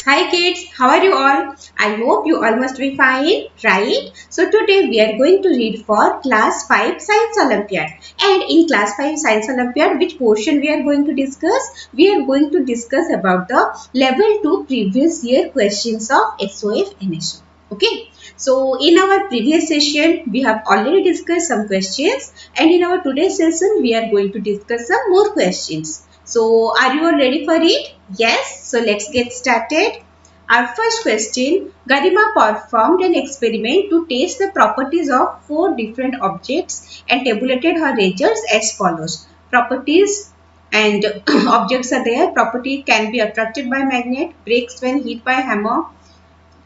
Hi kids, how are you all? I hope you all must be fine, right? So today we are going to read for class 5 Science Olympiad. And in class 5 Science Olympiad, which portion we are going to discuss? We are going to discuss about the level 2 previous year questions of SOF NSO. Okay. So in our previous session, we have already discussed some questions, and in our today's session, we are going to discuss some more questions. So are you all ready for it? Yes. So let's get started. Our first question, Garima performed an experiment to test the properties of four different objects and tabulated her results as follows. Properties and objects are there. Property can be attracted by magnet, breaks when hit by hammer,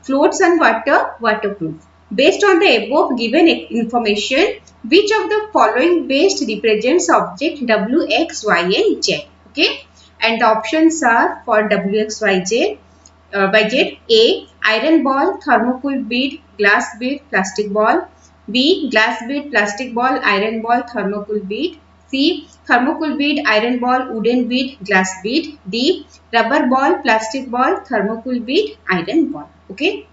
floats on water, waterproof. Based on the above given information, which of the following best represents object W, X, Y and Z? Okay. And the options are for W, X, Y, Z. By Z, A. Iron ball, thermocol bead, glass bead, plastic ball. B. Glass bead, plastic ball, iron ball, thermocol bead. C. Thermocol bead, iron ball, wooden bead, glass bead. D. Rubber ball, plastic ball, thermocol bead, iron ball. Okay.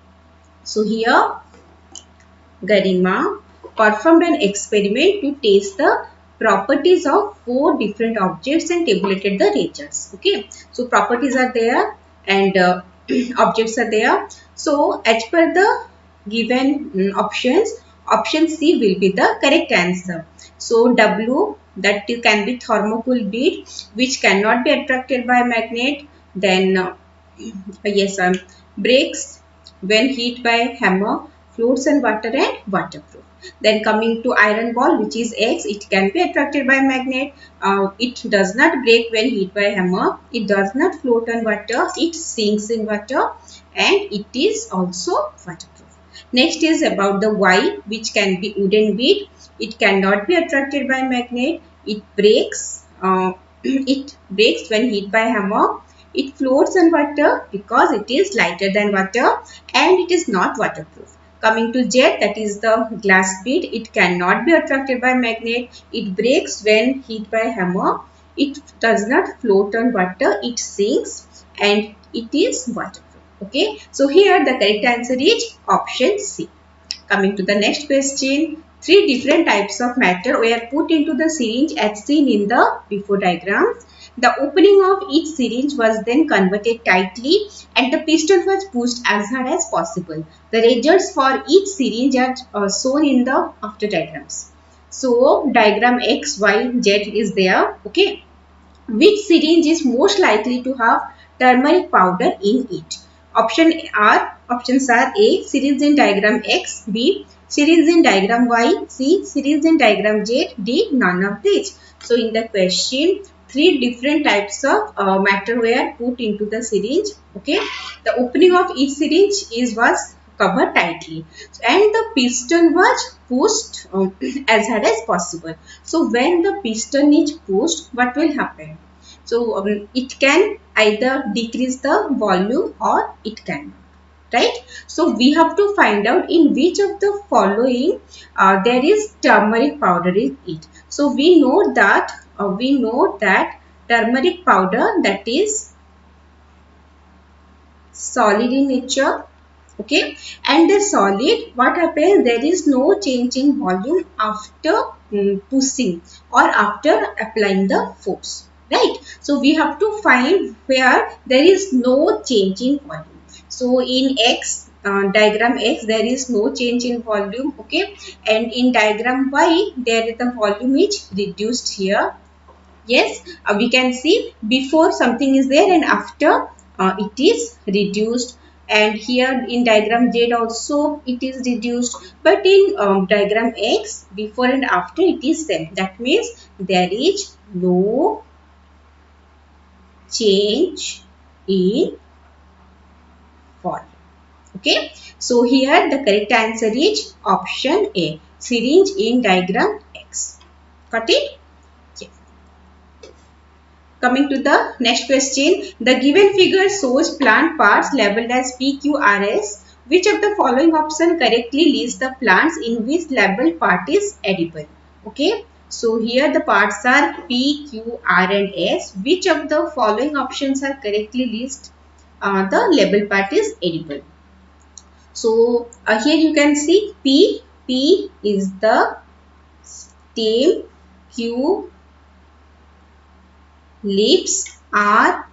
So here Garima performed an experiment to test the properties of four different objects and tabulated the results. Okay. So properties are there and objects are there. So as per the given options, option C will be the correct answer. So W, that can be thermocol bead, which cannot be attracted by magnet. Then yes, breaks when hit by hammer, floats on water and waterproof. Then coming to iron ball, which is X, it can be attracted by magnet. It does not break when hit by hammer. It does not float on water. It sinks in water and it is also waterproof. Next is about the Y, which can be wooden bead. It cannot be attracted by magnet. It breaks. It breaks when hit by hammer. It floats on water because it is lighter than water and it is not waterproof. Coming to Z, that is the glass bead. It cannot be attracted by magnet. It breaks when hit by hammer. It does not float on water. It sinks and it is waterproof. Okay. So here the correct answer is option C. Coming to the next question, three different types of matter were put into the syringe as seen in the before diagram. The opening of each syringe was then converted tightly and the piston was pushed as hard as possible. The results for each syringe are shown in the after diagrams. So diagram X, Y, Z is there. Okay. Which syringe is most likely to have turmeric powder in it? Options are A. Syringe in diagram X, B. Syringe in diagram Y, C. Syringe in diagram Z, D. None of these. So in the question, three different types of matter were put into the syringe. Okay, the opening of each syringe was covered tightly and the piston was pushed as hard as possible. So when the piston is pushed, what will happen? So it can either decrease the volume or it can, right? So we have to find out in which of the following there is turmeric powder in it. So we know that turmeric powder, that is solid in nature. Okay, and the solid, what happens, there is no change in volume after pushing or after applying the force, right? So we have to find where there is no change in volume. So in X, diagram X, there is no change in volume. Okay, and in diagram Y, there the volume is reduced here. Yes, we can see before something is there and after it is reduced, and here in diagram Z also it is reduced, but in diagram X, before and after it is same. That means there is no change in volume. Okay, so here the correct answer is option A, syringe in diagram X. Got it? Coming to the next question, the given figure shows plant parts labeled as PQRS. Which of the following option correctly lists the plants in which labeled part is edible? Okay, so here the parts are P, Q, R and S. Which of the following options are correctly listed? the label part is edible. So here you can see P is the stem, Q leaves, R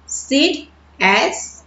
seed, S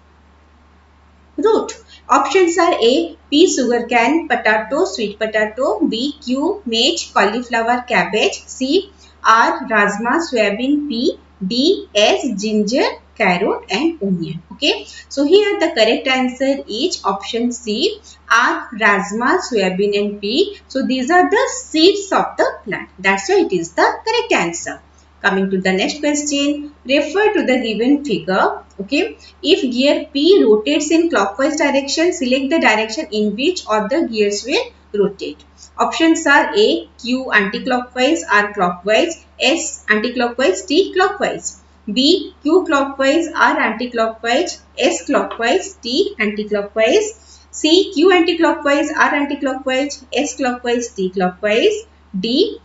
root. Options are A. P. Sugarcane, potato, sweet potato. B. Q. Maize, cauliflower, cabbage. C. R. Rajma, soybean, pea. D. S. Ginger, carrot and onion. Okay. So here the correct answer is option C. R. Rajma, soybean and pea. So these are the seeds of the plant. That's why it is the correct answer. Coming to the next question, refer to the given figure. Okay, if gear P rotates in clockwise direction, select the direction in which all the gears will rotate. Options are A, Q anti-clockwise, R clockwise, S anti-clockwise, T clockwise. B, Q clockwise, R anti-clockwise, S clockwise, T anti-clockwise. C, Q anti-clockwise, R anti-clockwise, S clockwise, T clockwise. D,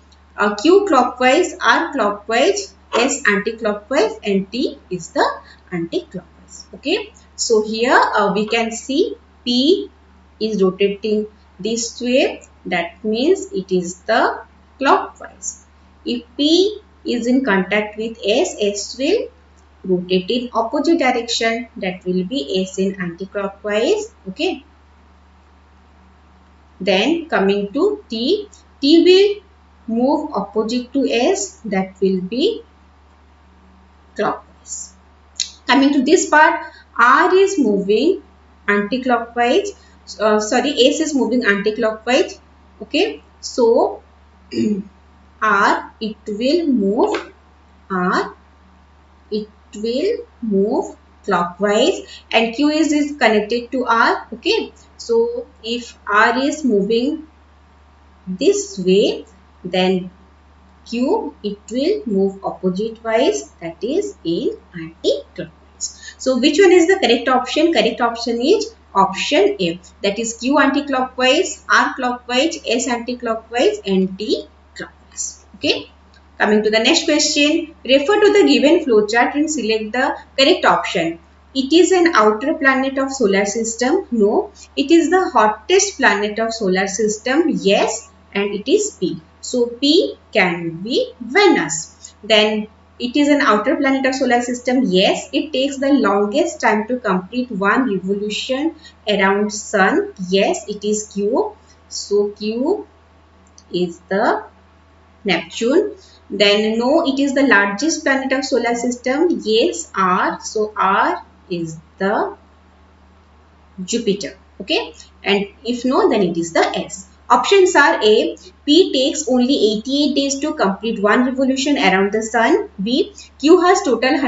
Q clockwise, R clockwise, S anti-clockwise and T is the anti-clockwise. Okay. So here we can see P is rotating this way. That means it is the clockwise. If P is in contact with S, S will rotate in opposite direction. That will be S in anti-clockwise. Okay. Then coming to T, T will move opposite to S, that will be clockwise. Coming to this part, R is moving anti-clockwise, S is moving anti-clockwise. Okay, so R, it will move, R, it will move clockwise and Q is connected to R. Okay, so if R is moving this way, then Q, it will move opposite wise, that is in anti-clockwise. So which one is the correct option? Correct option is option A, that is Q anti-clockwise, R clockwise, S anti-clockwise and T clockwise. Okay. Coming to the next question, refer to the given flowchart and select the correct option. It is an outer planet of solar system. No. It is the hottest planet of solar system. Yes. And it is P. So P can be Venus. Then it is an outer planet of solar system. Yes. It takes the longest time to complete one revolution around Sun. Yes. It is Q. So Q is the Neptune. Then no, it is the largest planet of solar system. Yes, R. So R is the Jupiter. Okay. And if no, then it is the S. Options are A. P takes only 88 days to complete one revolution around the sun. B. Q has total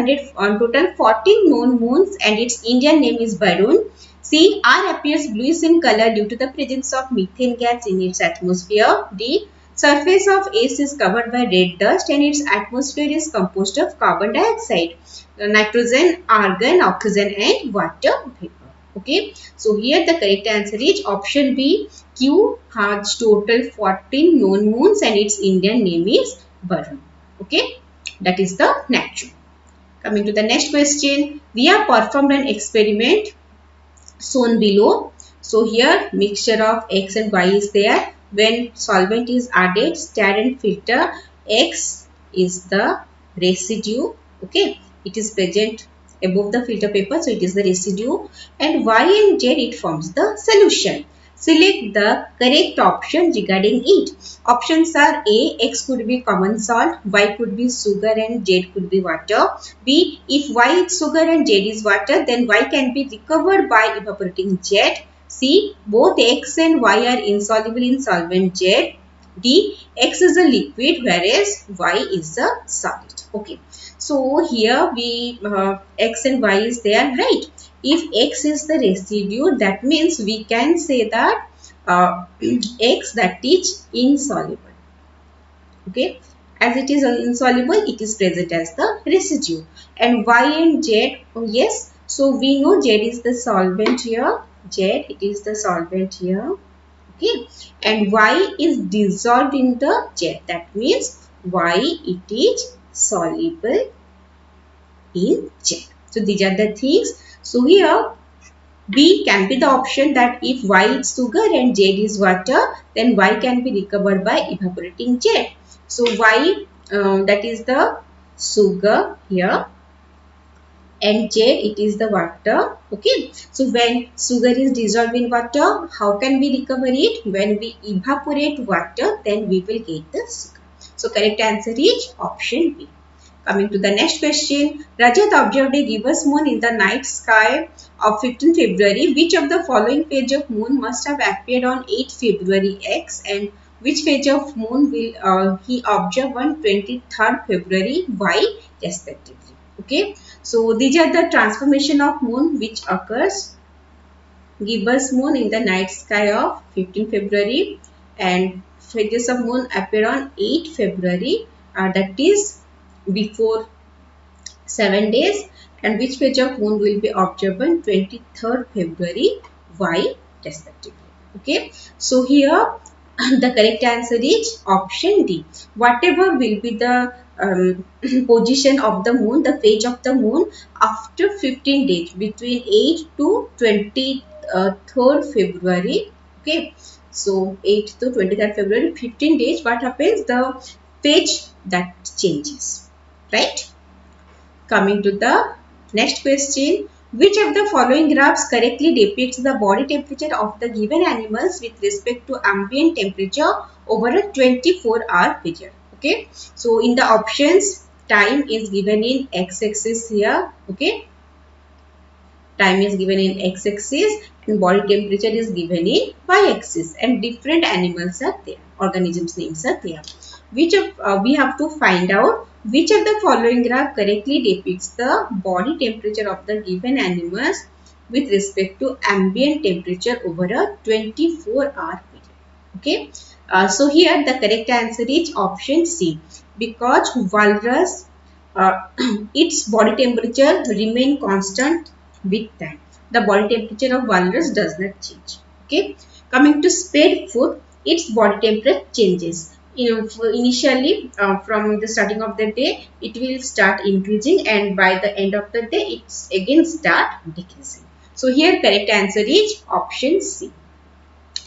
14 known moons and its Indian name is Barun. C. R appears bluish in color due to the presence of methane gas in its atmosphere. D. Surface of S is covered by red dust and its atmosphere is composed of carbon dioxide, nitrogen, argon, oxygen and water vapor. Okay, so here the correct answer is option B. Q has total 14 known moons and its Indian name is Varun. Okay, that is the Neptune. Coming to the next question, we have performed an experiment shown below. So here mixture of X and Y is there. When solvent is added, stir and filter. X is the residue. Okay, it is present above the filter paper, so it is the residue, and Y and Z it forms the solution. Select the correct option regarding it. Options are A. X could be common salt, Y could be sugar and Z could be water. B. If Y is sugar and Z is water, then Y can be recovered by evaporating Z. C. Both X and Y are insoluble in solvent Z. D. X is a liquid whereas Y is a solid. Okay. So here we X and Y is there, right? If X is the residue, that means we can say that X, that is insoluble. Okay. As it is insoluble, it is present as the residue. And Y and Z, oh yes. So we know Z is the solvent here. Z, it is the solvent here. Okay. And Y is dissolved in the Z. That means Y, it is soluble in Z. So these are the things. So here B can be the option that if Y is sugar and Z is water, then Y can be recovered by evaporating Z. So Y, that is the sugar here, and Z, it is the water. Okay. So when sugar is dissolved in water, how can we recover it? When we evaporate water, then we will get the sugar. So correct answer is option B. Coming to the next question, Rajat observed a gibbous moon in the night sky of 15 February. Which of the following phase of moon must have appeared on 8 February X, and which phase of moon will he observe on 23rd February Y respectively? Okay, so these are the transformation of moon which occurs. Gibbous moon in the night sky of 15 February, and phases of moon appear on 8 February, that is before 7 days, and which phase of moon will be observed on 23rd February Y respectively. Okay, so here the correct answer is option D. Whatever will be the position of the moon, the phase of the moon after 15 days, between 8 to 23rd February. Okay, so 8 to 23rd February, 15 days, what happens? The phase that changes, right? Coming to the next question, which of the following graphs correctly depicts the body temperature of the given animals with respect to ambient temperature over a 24-hour period? Okay, so in the options, time is given in x-axis here. Okay, time is given in x-axis and body temperature is given in y-axis, and different animals are there, organisms names are there. Which of we have to find out which of the following graph correctly depicts the body temperature of the given animals with respect to ambient temperature over a 24-hour period. Okay, so here the correct answer is option C, because walrus, its body temperature remain constant with time. The body temperature of walrus does not change. Okay. Coming to spade foot, its body temperature changes. Initially, from the starting of the day, it will start increasing, and by the end of the day, it's again start decreasing. So here correct answer is option C.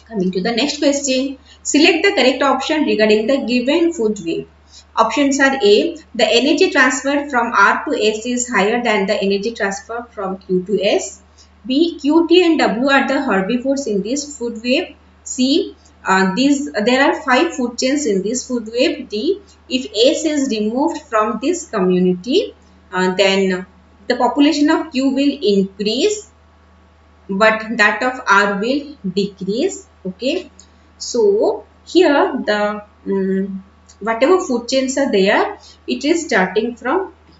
Coming to the next question, select the correct option regarding the given food wave. Options are A, the energy transfer from R to S is higher than the energy transfer from Q to S. B, Q, T and W are the herbivores in this food wave. C, there are 5 food chains in this food wave. D, if S is removed from this community, then the population of Q will increase, but that of R will decrease. Okay, so here the whatever food chains are there, it is starting from P.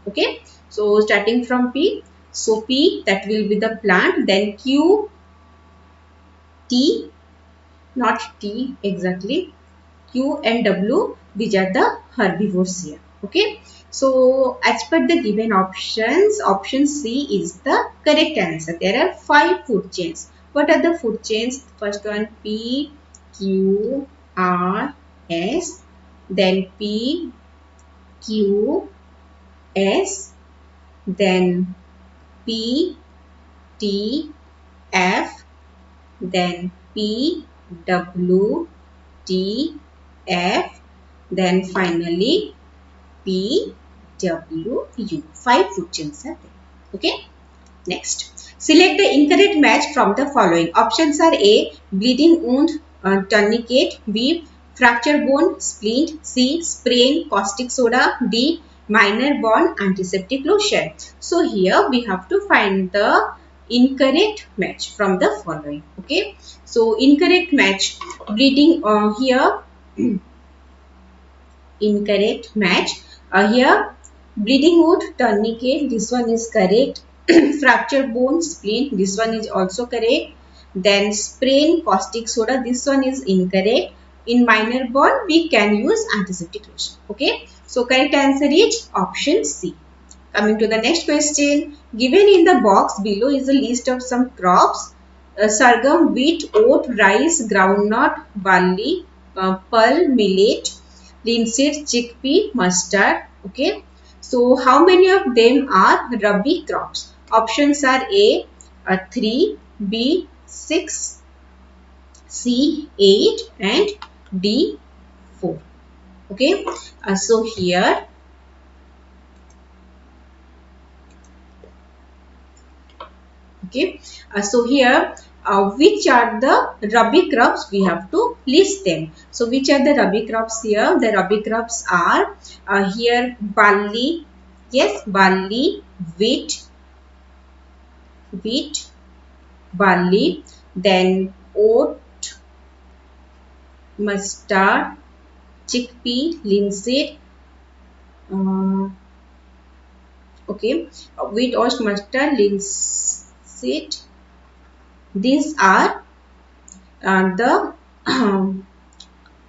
Okay, so starting from P, so P, that will be the plant, then Q, T, not T exactly, Q and W, these are the herbivores here. Okay, so as per the given options, option C is the correct answer. There are 5 food chains. What are the food chains? First one, P, Q, R, S, then P, Q, S, then P, T, F, then P, W, T, F, then finally P, W, U. 5 food chains are there. Okay. Next. Select the incorrect match from the following. Options are A, bleeding wound, tourniquet. B, fracture bone, splint. C, sprain, caustic soda. D, minor burn, antiseptic lotion. So here we have to find the incorrect match from the following. Okay. So incorrect match, bleeding here. Incorrect match. Here, bleeding wound, tourniquet, this one is correct. Fracture bone, splint, this one is also correct. Then sprain, caustic soda, this one is incorrect. In minor burn, we can use antiseptic lotion. Okay, so correct answer is option C. Coming to the next question, given in the box below is a list of some crops: sorghum, wheat, oat, rice, groundnut, barley, pearl, millet, linseed, chickpea, mustard. Okay, So how many of them are Rabi crops? Options are A 3, B 6, C 8 and D 4. Okay, so here, okay, which are the Rabi crops? We have to list them. So which are the Rabi crops here? The Rabi crops are here barley, yes, barley, wheat, barley, then oat, mustard, chickpea, linseed, uh, okay, wheat, oat, mustard, linseed. These are the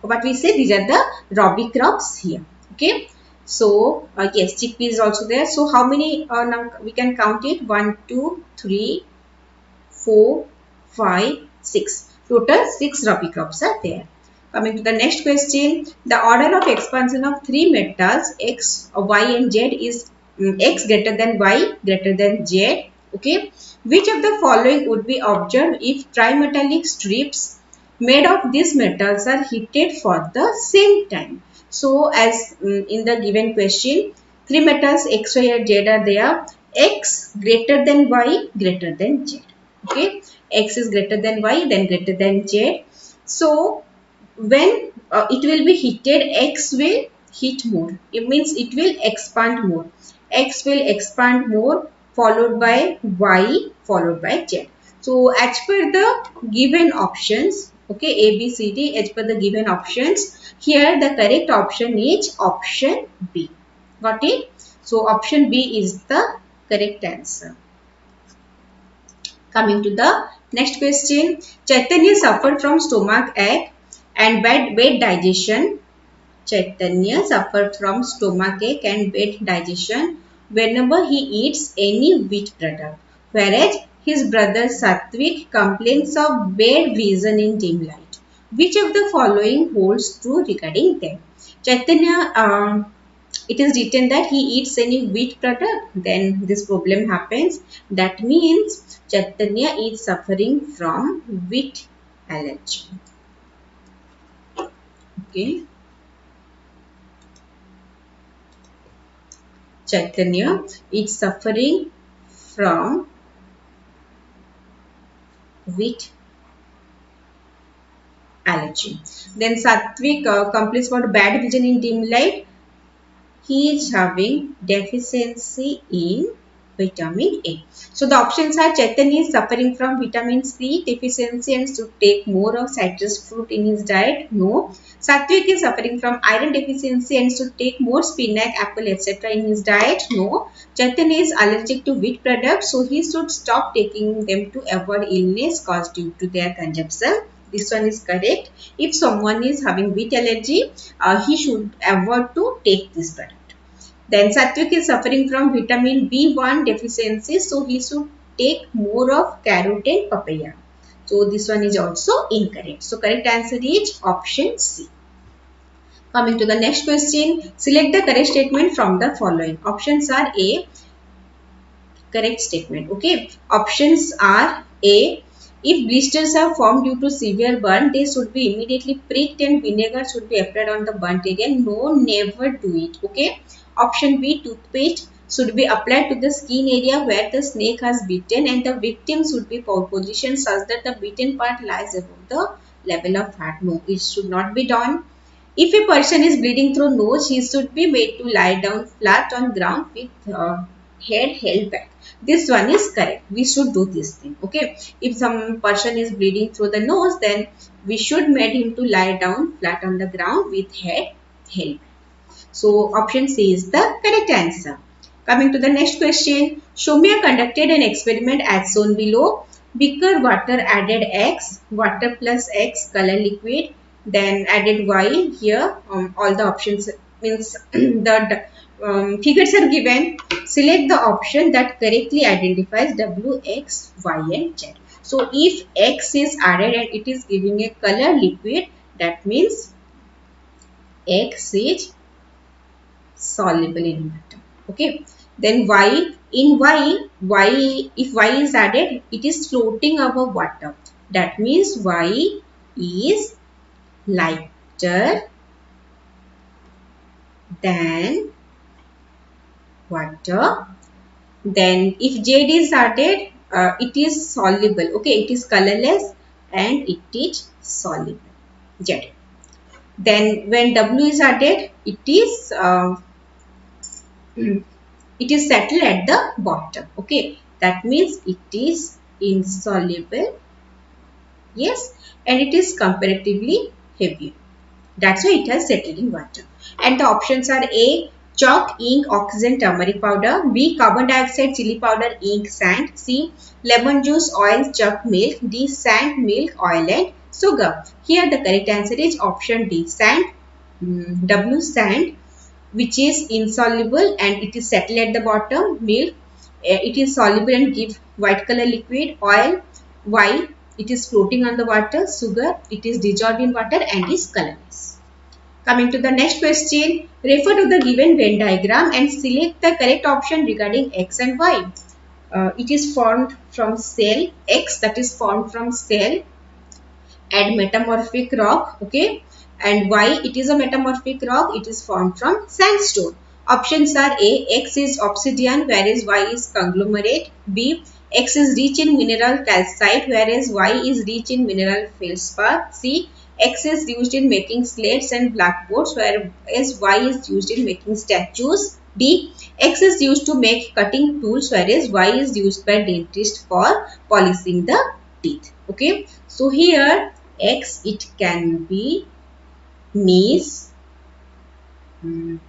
what we say, these are the Rabi crops here. Okay, so yes, chickpea is also there. So how many now we can count it? 1 2 3 4 5 6, total 6 Rabi crops are there. Coming to the next question, the order of expansion of three metals x, y and z is x greater than y greater than z. Okay, which of the following would be observed if trimetallic strips made of these metals are heated for the same time? So as in the given question, three metals x, y and z are there. X greater than y greater than z. Okay, x is greater than y, then greater than z. So when it will be heated, x will heat more. It means it will expand more. X will expand more, followed by y, followed by z. So as per the given options, okay, A, B, C, D, as per the given options, here the correct option is option B. Got it? So option B is the correct answer. Coming to the next question, Chaitanya suffered from stomach ache and bad digestion. Chaitanya suffered from stomach ache and bad digestion whenever he eats any wheat product, whereas his brother Satvik complains of bad vision in dim light. Which of the following holds true regarding them? Chaitanya, it is written that he eats any wheat product, then this problem happens. That means Chaitanya is suffering from wheat allergy. Okay. Chaitanya is suffering from wheat allergy. Then Satvik complains about bad vision in dim light. He is having deficiency in vitamin A. So the options are Chaitanya is suffering from vitamin C deficiency and should take more of citrus fruit in his diet. No. Satvik is suffering from iron deficiency and should take more spinach, apple, etc. in his diet. No. Chaitanya is allergic to wheat products, so he should stop taking them to avoid illness caused due to their consumption. This one is correct. If someone is having wheat allergy, he should avoid to take this product. Then Satvik is suffering from vitamin B1 deficiency, so he should take more of carrot and papaya. So this one is also incorrect. So correct answer is option C. Coming to the next question, select the correct statement from the following. Options are A, correct statement. Okay, options are A, if blisters are formed due to severe burn, they should be immediately pricked and vinegar should be applied on the burnt area. No, never do it. Okay. Option B, toothpaste should be applied to the skin area where the snake has bitten and the victim should be positioned such that the bitten part lies above the level of fat. No, it should not be done. If a person is bleeding through nose, he should be made to lie down flat on ground with head held back. This one is correct. We should do this thing. Okay. If some person is bleeding through the nose, then we should make him to lie down flat on the ground with head held back. So option C is the correct answer. Coming to the next question. Shomya conducted an experiment as shown below. Beaker water added X, water plus X color liquid, then added Y. Here all the options means the figures are given. Select the option that correctly identifies W, X, Y and Z. So if X is added and it is giving a color liquid, that means X is soluble in water. Okay. Then y, in y, if y is added, it is floating above water. That means y is lighter than water. Then if z is added, it is soluble. Okay, it is colorless and it is soluble. Z. Then when w is added, it is settled at the bottom. Okay, that means it is insoluble. Yes, and it is comparatively heavy. That's why it has settled in water. And the options are A, chalk, ink, oxygen, turmeric powder. B, carbon dioxide, chili powder, ink, sand. C, lemon juice, oil, chalk, milk. D, sand, milk, oil and sugar. Here the correct answer is option D, sand. W, sand, which is insoluble and it is settled at the bottom. Milk, it is soluble and give white color liquid. Oil, white, it is floating on the water. Sugar, it is dissolved in water and is colorless. Coming to the next question, refer to the given Venn diagram and select the correct option regarding X and Y. It is formed from cell. X, that is formed from cell and metamorphic rock. Okay, and Y, it is a metamorphic rock. It is formed from sandstone. Options are A, X is obsidian whereas Y is conglomerate. B, X is rich in mineral calcite whereas Y is rich in mineral feldspar. C, X is used in making slates and blackboards whereas Y is used in making statues. D, X is used to make cutting tools whereas Y is used by dentists for polishing the teeth. Okay, so here X, it can be gneiss, and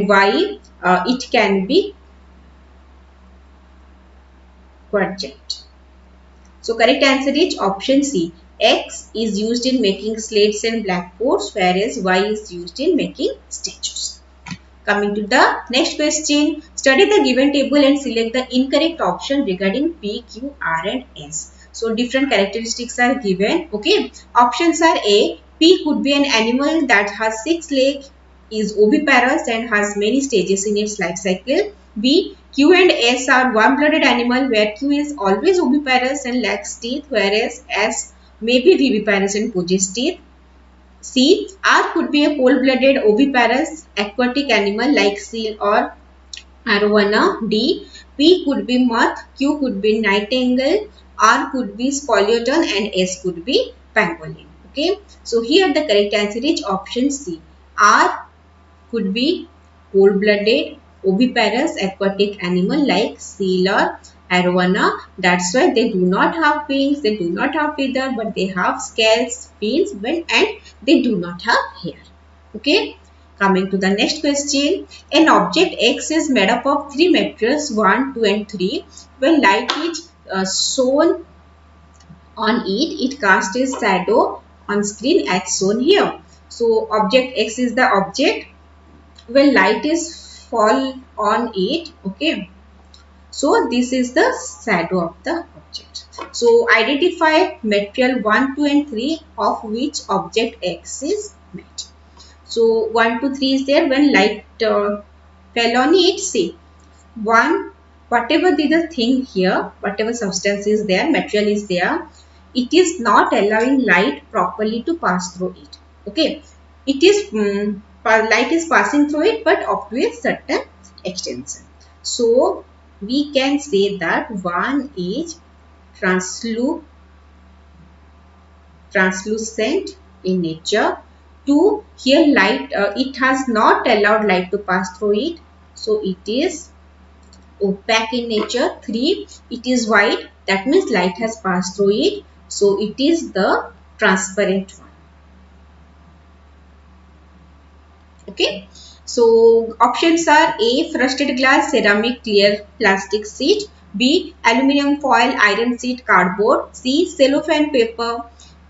Y, it can be quartzite. So correct answer is option C. X is used in making slates and blackboards whereas Y is used in making statues. Coming to the next question, study the given table and select the incorrect option regarding P, Q, R and S. So different characteristics are given. Okay, options are A, P could be an animal that has 6 legs, is oviparous and has many stages in its life cycle. B, Q and S are warm-blooded animal where Q is always oviparous and lacks teeth whereas S may be viviparous and possess teeth. C, R could be a cold-blooded oviparous aquatic animal like seal or arowana. D, P could be moth, Q could be nightingale, R could be spoliodon and S could be pangolin. Okay, so here the correct answer is option C. R could be cold-blooded oviparous aquatic animal like seal or arowana. That's why they do not have wings, they do not have feather, but they have scales, fins, and they do not have hair. Okay. Coming to the next question. An object X is made up of 3 materials 1, 2 and 3. When light is shown on it casts a shadow on screen as shown here. So object X is the object. When light is fall on it, okay, so this is the shadow of the object. So identify material 1, 2 and 3 of which object X is made. So 1, 2, 3 is there. When light fell on it, see 1, whatever the thing here, whatever substance is there, material is there, it is not allowing light properly to pass through it. Okay, it is light is passing through it, but up to a certain extension. So we can say that 1 is translucent in nature. 2, here light, it has not allowed light to pass through it, so it is opaque in nature. 3, it is white, that means light has passed through it, so it is the transparent one. Okay, so options are A, frosted glass, ceramic, clear plastic sheet. B, aluminium foil, iron sheet, cardboard. C, cellophane paper,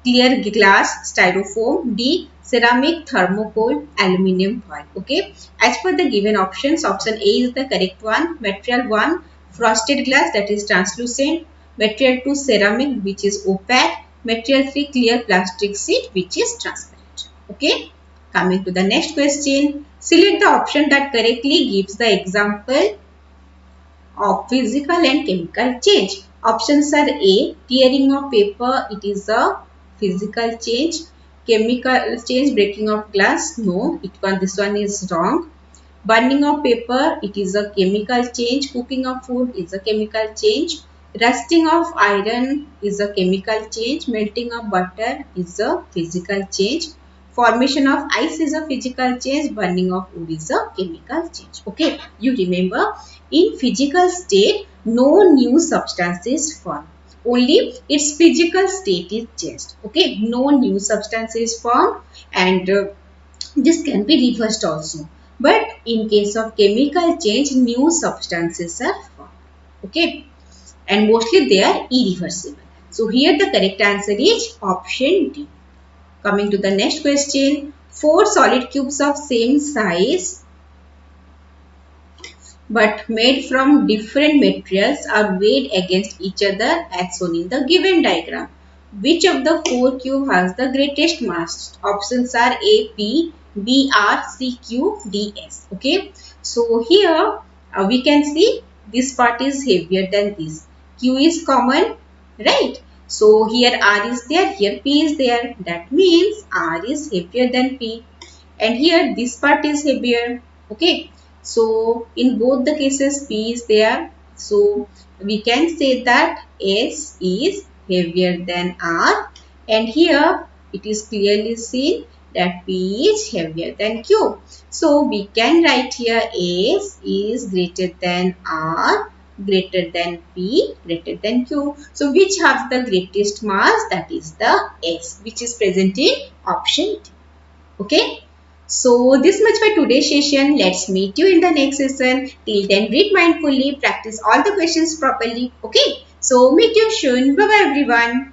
clear glass, styrofoam. D, ceramic, thermocol, aluminium foil. Okay, as per the given options, option A is the correct one. Material 1, frosted glass, that is translucent. Material 2, ceramic, which is opaque. Material 3, clear plastic sheet, which is transparent. Okay. Coming to the next question, Select the option that correctly gives the example of physical and chemical change. Options are A. Tearing of paper, it is a physical change. Chemical change, breaking of glass, no, this one is wrong. Burning of paper, it is a chemical change. Cooking of food is a chemical change. Rusting of iron is a chemical change. Melting of butter is a physical change. Formation of ice is a physical change. Burning of wood is a chemical change. Okay, you remember, in physical state, no new substances form. Only its physical state is changed. Okay, no new substances form, and this can be reversed also. But in case of chemical change, new substances are formed. Okay, and mostly they are irreversible. So here the correct answer is option D. Coming to the next question, four solid cubes of same size but made from different materials are weighed against each other as shown in the given diagram. Which of the four cube has the greatest mass? Options are A, P, B, R, C, Q, D, S. Okay. So here we can see this part is heavier than this. Q is common, right? So here R is there, here P is there. That means R is heavier than P. And here this part is heavier. Okay. So in both the cases P is there. So we can say that S is heavier than R, and here it is clearly seen that P is heavier than Q. So we can write here S is greater than R, greater than P, greater than Q. So which has the greatest mass? That is the S, which is present in option D. Okay. So this much for today's session. Let's meet you in the next session. Till then, read mindfully, practice all the questions properly. Okay. So meet you soon. Bye bye everyone.